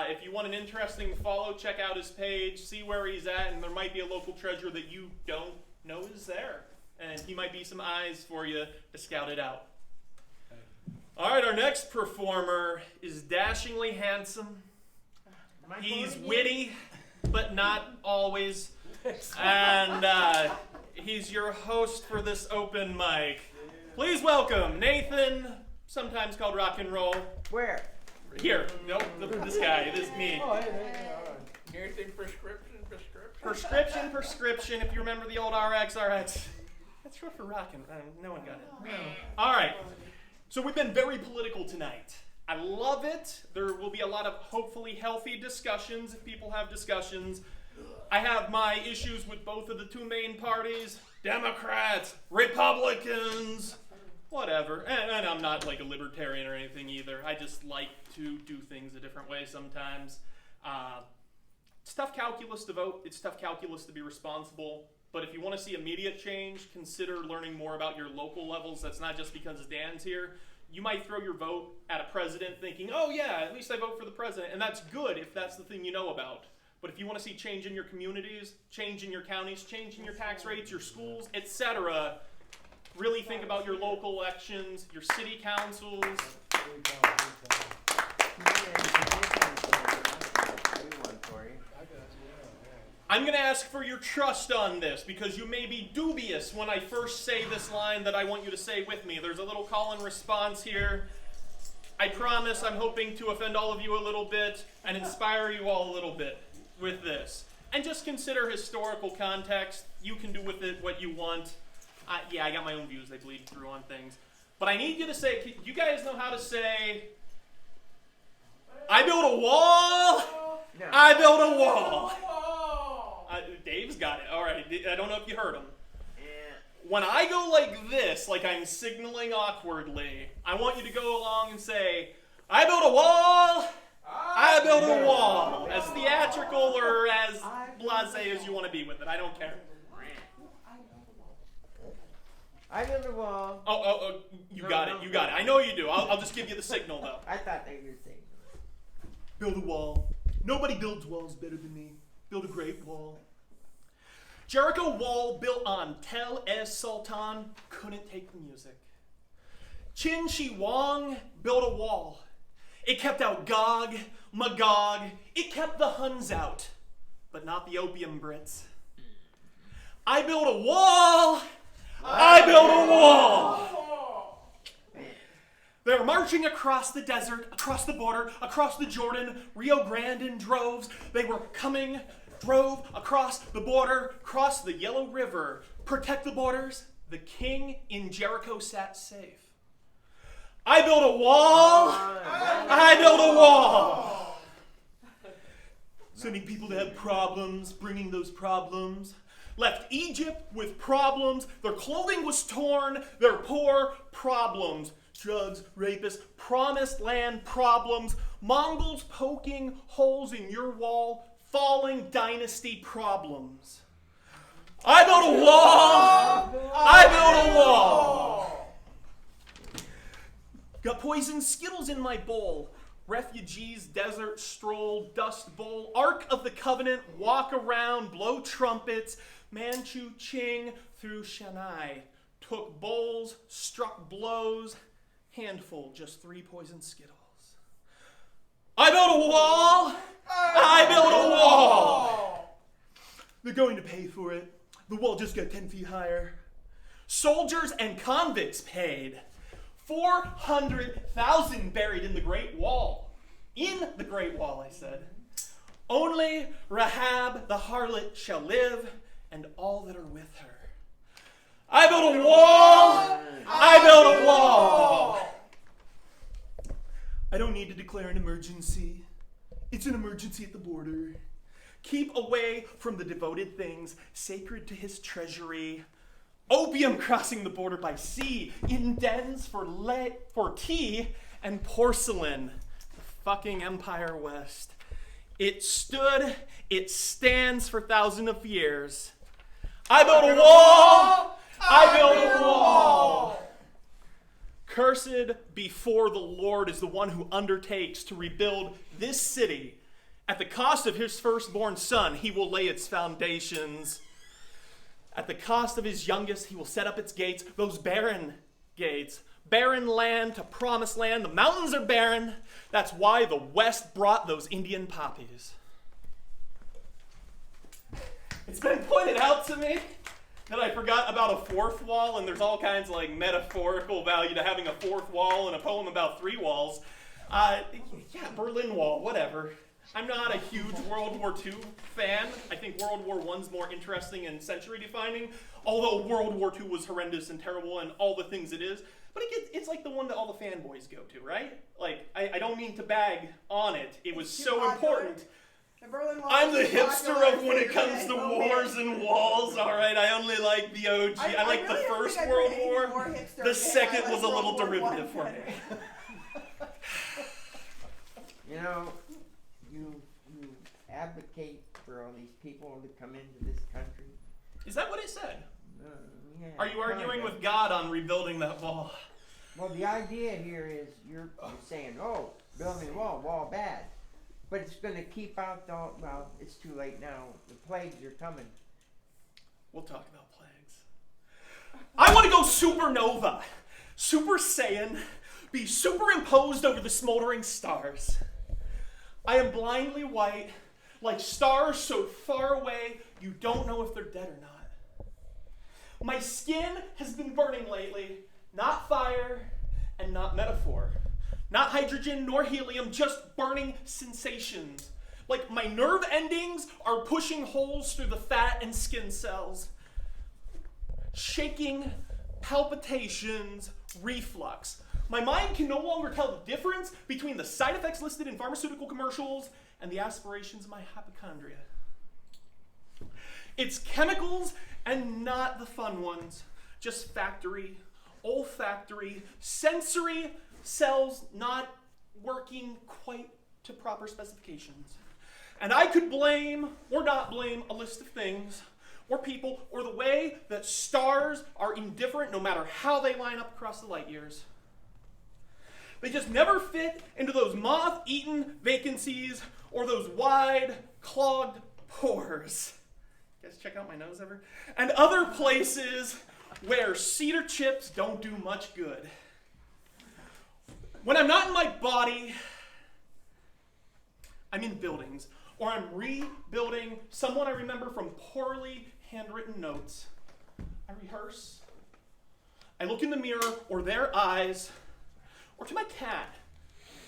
if you want an interesting follow, check out his page, see where he's at, and there might be a local treasure that you don't know is there. And he might be some eyes for you to scout it out. All right, our next performer is dashingly handsome. He's witty, but not always. And he's your host for this open mic. Please welcome Nathan, sometimes called Rock and Roll. Where? Here. Nope, this guy. This is me. Oh, hey. Anything prescription? Prescription. If you remember the old RX. That's short for rockin'. No one got it. No. All right. So we've been very political tonight. I love it. There will be a lot of hopefully healthy discussions if people have discussions. I have my issues with both of the two main parties, Democrats, Republicans, whatever. And I'm not like a libertarian or anything either. I just like to do things a different way sometimes. It's tough calculus to vote. It's tough calculus to be responsible. But if you want to see immediate change, consider learning more about your local levels. That's not just because Dan's here. You might throw your vote at a president thinking, oh yeah, at least I vote for the president. And that's good if that's the thing you know about. But if you want to see change in your communities, change in your counties, change in your tax rates, your schools, etc., really think about your local elections, your city councils. I'm going to ask for your trust on this because you may be dubious when I first say this line that I want you to say with me. There's a little call and response here. I promise I'm hoping to offend all of you a little bit and inspire you all a little bit with this. And just consider historical context. You can do with it what you want. I got my own views. They bleed through on things. But I need you to say, you guys know how to say, I built a wall. No. I built a wall. Dave's got it. All right. I don't know if you heard him. When I go like this, like I'm signaling awkwardly, I want you to go along and say, I built a wall. I built a wall. As theatrical or as blasé as you want to be with it. I don't care. I built a wall. Oh, you got it. I know you do. I'll just give you the signal, though. I thought they were saying. Build a wall. Nobody builds walls better than me. Build a great wall. Jericho wall built on Tel Es Sultan couldn't take the music. Qin Shi Huang built a wall. It kept out Gog, Magog. It kept the Huns out, but not the opium Brits. I built a wall. I built a wall. They were marching across the desert, across the border, across the Jordan, Rio Grande in droves. They were drove across the border, crossed the Yellow River, protect the borders. The king in Jericho sat safe. I built a wall. I built a wall. Sending people to have problems, bringing those problems. Left Egypt with problems. Their clothing was torn. They're poor. Problems. Drugs, rapists, promised land problems. Mongols poking holes in your wall. Falling dynasty problems. I built a wall. I built a wall. Got poisoned Skittles in my bowl. Refugees, desert stroll, dust bowl, Ark of the Covenant, walk around, blow trumpets, Manchu Ching through Shanghai. Took bowls, struck blows, handful, just 3 poisoned Skittles. I built a wall. I built a wall. They're going to pay for it. The wall just got 10 feet higher. Soldiers and convicts paid. 400,000 buried in the Great Wall. In the Great Wall, I said. Only Rahab the harlot shall live, and all that are with her. I built a wall. I built a wall. I don't need to declare an emergency. It's an emergency at the border. Keep away from the devoted things sacred to his treasury. Opium crossing the border by sea, in dens for tea and porcelain. The fucking Empire West. It stood, it stands for thousands of years. I built a wall! I built a wall! Cursed before the Lord is the one who undertakes to rebuild this city, At the cost of his firstborn son, he will lay its foundations. At the cost of his youngest, he will set up its gates, those barren gates. Barren land to promised land. The mountains are barren. That's why the West brought those Indian poppies. It's been pointed out to me that I forgot about a fourth wall, and there's all kinds of like metaphorical value to having a fourth wall in a poem about 3 walls. Berlin Wall, whatever. I'm not a huge World War II fan. I think World War I's more interesting and century-defining, although World War II was horrendous and terrible and all the things it is. But it's like the one that all the fanboys go to, right? Like, I don't mean to bag on it. It was so important. The Berlin Wall I'm the is hipster popular of when it comes to wars and walls, all right? I only like the OG. I like the First World War. The second was a little derivative for me. You know, you advocate for all these people to come into this country. Is that what it said? Yeah, Are you arguing kinda. with God on rebuilding that wall? Well, the idea here is you're saying, oh, building a wall bad. But it's going to keep out the, well, it's too late now. The plagues are coming. We'll talk about plagues. I want to go supernova. Super Saiyan. Be superimposed over the smoldering stars. I am blindly white, like stars so far away you don't know if they're dead or not. My skin has been burning lately, not fire and not metaphor. Not hydrogen nor helium, just burning sensations. Like my nerve endings are pushing holes through the fat and skin cells. Shaking, palpitations, reflux. My mind can no longer tell the difference between the side effects listed in pharmaceutical commercials and the aspirations of my hypochondria. It's chemicals and not the fun ones. Just factory, olfactory, sensory cells not working quite to proper specifications. And I could blame or not blame a list of things or people or the way that stars are indifferent no matter how they line up across the light years. They just never fit into those moth-eaten vacancies or those wide, clogged pores. You guys check out my nose ever? And other places where cedar chips don't do much good. When I'm not in my body, I'm in buildings, or I'm rebuilding someone I remember from poorly handwritten notes. I rehearse. I look in the mirror, or their eyes, or to my cat,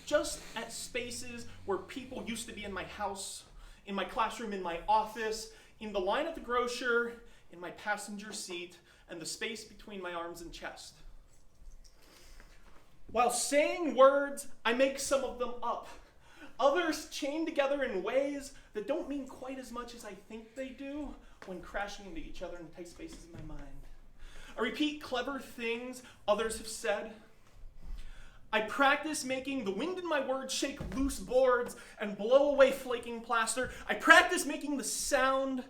just at spaces where people used to be in my house, in my classroom, in my office, in the line at the grocer, in my passenger seat, and the space between my arms and chest. While saying words, I make some of them up. Others chain together in ways that don't mean quite as much as I think they do when crashing into each other in tight spaces in my mind. I repeat clever things others have said. I practice making the wind in my words shake loose boards and blow away flaking plaster. I practice making them sound,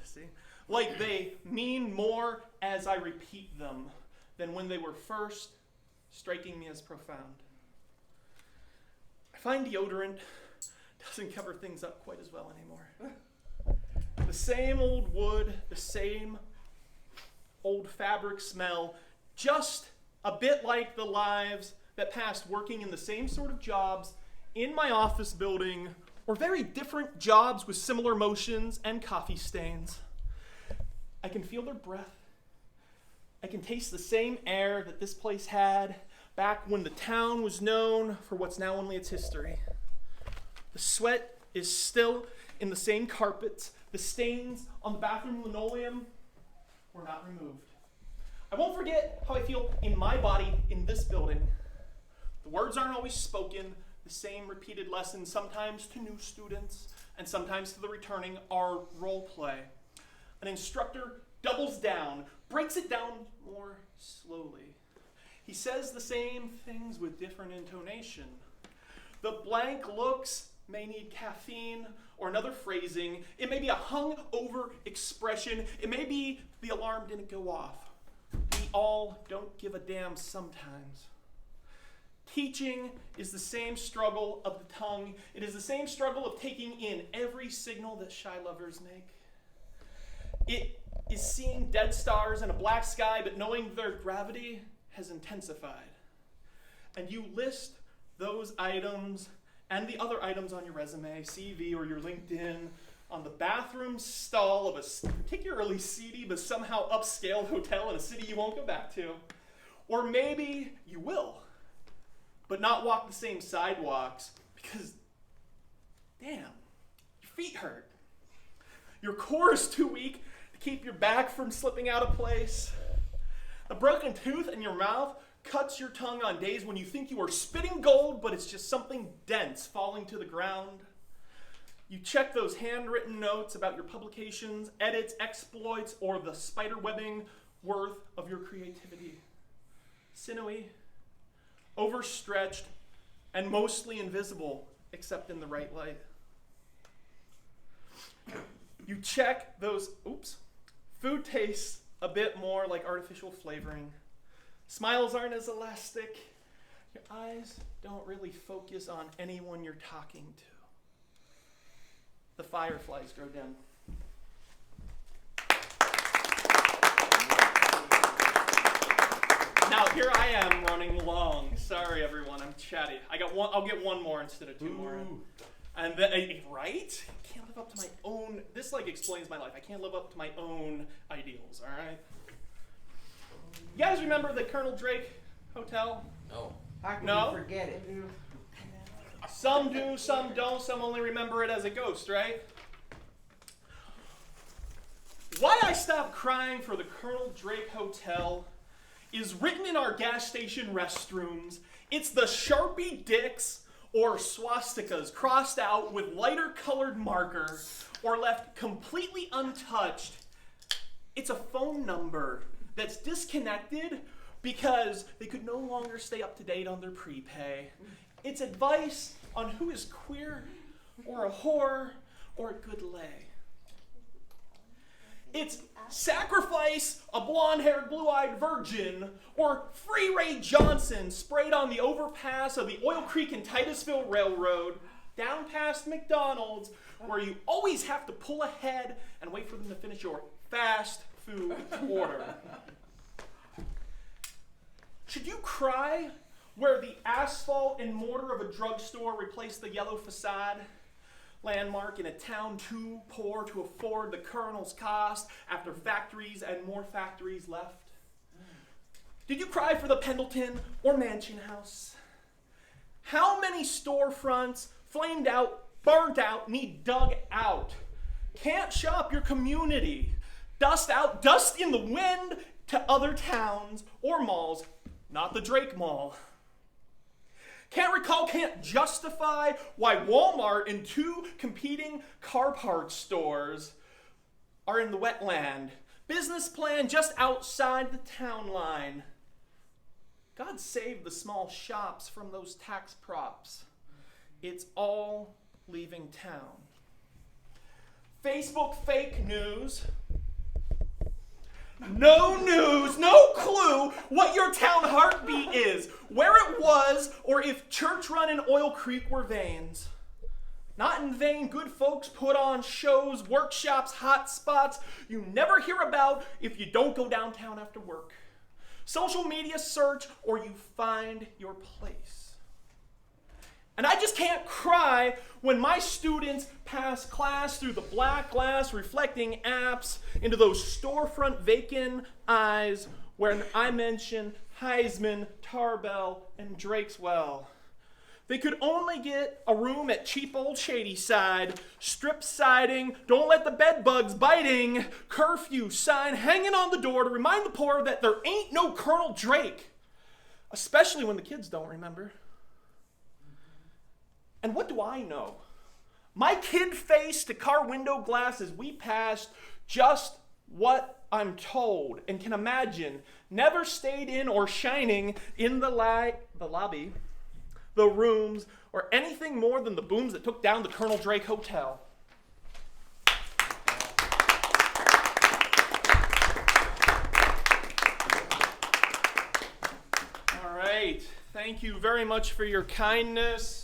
see? Like they mean more as I repeat them than when they were first striking me as profound. I find deodorant doesn't cover things up quite as well anymore. The same old wood, the same old fabric smell, just a bit like the lives that passed working in the same sort of jobs in my office building, or very different jobs with similar motions and coffee stains. I can feel their breath. I can taste the same air that this place had back when the town was known for what's now only its history. The sweat is still in the same carpets. The stains on the bathroom linoleum were not removed. I won't forget how I feel in my body in this building. The words aren't always spoken, the same repeated lessons, sometimes to new students and sometimes to the returning, are role play. An instructor doubles down, breaks it down more slowly. He says the same things with different intonation. The blank looks may need caffeine or another phrasing. It may be a hung-over expression. It may be the alarm didn't go off. We all don't give a damn sometimes. Teaching is the same struggle of the tongue. It is the same struggle of taking in every signal that shy lovers make. It is seeing dead stars in a black sky, but knowing their gravity has intensified. And you list those items and the other items on your resume, CV, or your LinkedIn on the bathroom stall of a particularly seedy but somehow upscale hotel in a city you won't go back to. Or maybe you will, but not walk the same sidewalks because, damn, your feet hurt. Your core is too weak to keep your back from slipping out of place. A broken tooth in your mouth cuts your tongue on days when you think you are spitting gold, but it's just something dense falling to the ground. You check those handwritten notes about your publications, edits, exploits, or the spiderwebbing worth of your creativity. Sinewy, overstretched, and mostly invisible, except in the right light. You check those, food tastes a bit more like artificial flavoring. Smiles aren't as elastic. Your eyes don't really focus on anyone you're talking to. The fireflies grow dim. Now here I am running long. Sorry everyone, I'm chatty. I'll get one more instead of two more. And then, right? I can't live up to my own. This explains my life. I can't live up to my own ideals. All right. You guys remember the Colonel Drake Hotel? No. How can No? you forget it? Some do, some don't. Some only remember it as a ghost, right? Why I stopped crying for the Colonel Drake Hotel is written in our gas station restrooms. It's the Sharpie dicks or swastikas crossed out with lighter colored marker or left completely untouched. It's a phone number that's disconnected because they could no longer stay up to date on their prepay. It's advice on who is queer or a whore or a good lay. It's sacrifice a blonde-haired, blue-eyed virgin or free Ray Johnson sprayed on the overpass of the Oil Creek and Titusville Railroad down past McDonald's where you always have to pull ahead and wait for them to finish your fast food order. Should you cry where the asphalt and mortar of a drugstore replaced the yellow facade? Landmark in a town too poor to afford the colonel's cost after factories and more factories left? Did you cry for the Pendleton or Mansion House? How many storefronts, flamed out, burnt out, need dug out? Can't shop your community. Dust out, dust in the wind to other towns or malls, not the Drake Mall. Can't recall, can't justify why Walmart and two competing car parts stores are in the wetland. Business plan just outside the town line. God save the small shops from those tax props. It's all leaving town. Facebook fake news. No news, no clue what your town heartbeat is, where it was, or if church run in Oil Creek were veins. Not in vain, good folks put on shows, workshops, hot spots you never hear about if you don't go downtown after work. Social media search, or you find your place. And I just can't cry when my students pass class through the black glass reflecting apps into those storefront vacant eyes when I mention Heisman, Tarbell, and Drakeswell. They could only get a room at cheap old Shadyside, strip siding, don't let the bed bugs biting, curfew sign hanging on the door to remind the poor that there ain't no Colonel Drake, especially when the kids don't remember. And what do I know? My kid face to car window glass as we passed just what I'm told and can imagine. Never stayed in or shining in the lobby, the rooms, or anything more than the booms that took down the Colonel Drake Hotel. All right. Thank you very much for your kindness.